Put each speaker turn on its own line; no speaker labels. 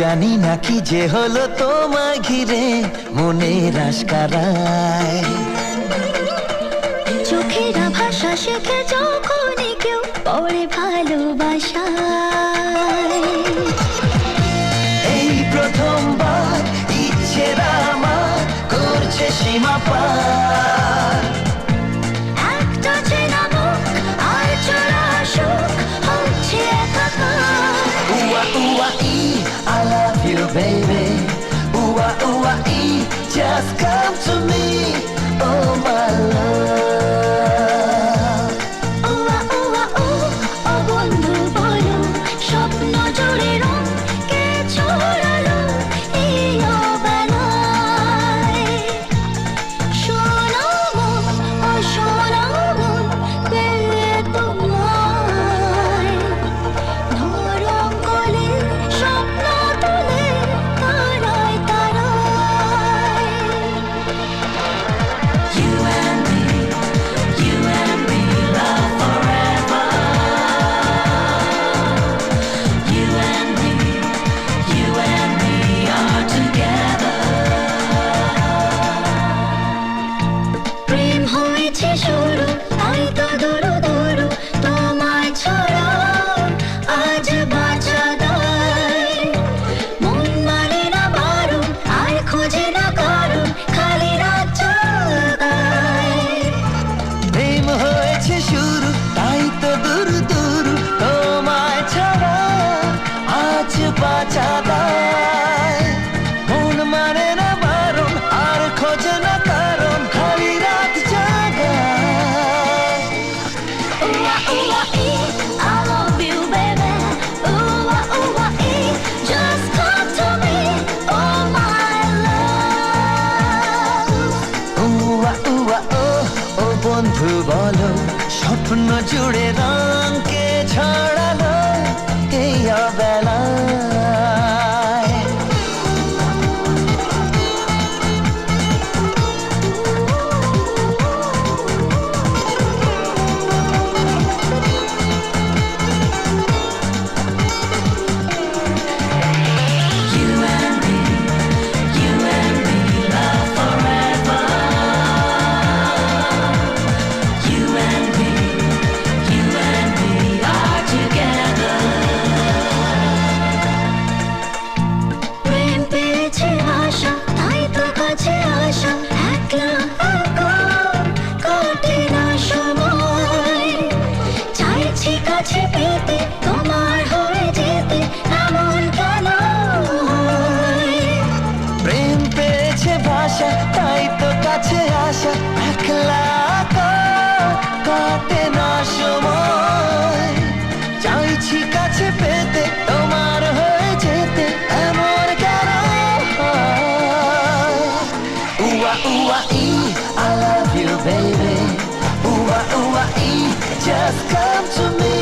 জানি না কি যে হলো তোমায় ঘিরে মনের আশকারায়।
চোখেরা ভাষা শেখে যখনই কেউ পড়ে ভালোবাসায়।
এই প্রথমবার ইচ্ছেরা আমার করছে সীমা পার।
একটা চেনা মুখ আর চলা সুখ হচ্ছে একাকার।
উয়া উয়া ই I love you baby. Uwa uwa e, just come to me, oh my love.
উয়া উয়া ও, ও বন্ধু বলো, স্বপ্ন জুড়ে রং কে ছড়ালো এই অবেলায়। শোনো মন, ও শোনো মন, পেলে তোমায় নরম কোলে স্বপ্ন তুলে তারায় তারায়।
You and me, love forever. You and me are together.
প্রেম হয়েছে শুরু, তাই তো দূরু দূরু তোমায় ছড়া আজ বাঁচা দায়। মন মানে না বারণ, আর খোঁজে না কারণ, খালি রাত জাগায়।
প্রেম হয়েছে শুরু, তাই তো দূর দূর তোমায় ছাড়া আজ বাঁচা দায়। মন মানে না বারণ, আর খোঁজে না কারণ, খালি রাত জাগায়।
Ooh-ah, ooh-ah, ee, I love you, baby. Ooh-ah, ooh-ah, ee, just come to me, oh my love.
উয়া উয়া ও, ও বন্ধু বলো, স্বপ্ন জুড়ে রঙকে ছড়ালো এই অবেলায়। You and me, love forever. You and me are together.
প্রেম পেয়েছে আশা, তাই তো কাছে আসা, একলা একা কাটে না সময়। চাইছি কাছে পেতে, তোমার হয়ে যেতে, এমন কেন হয়?
প্রেম পেয়েছে ভাষা, তাই তো কাছে আসা, একলা একা কাটে না সময়। চাইছি কাছে পেতে, তোমার হয়ে যেতে, এমন কেন হয়? উয়া উয়া ই I love you baby. Uwa uwa e, just come to me.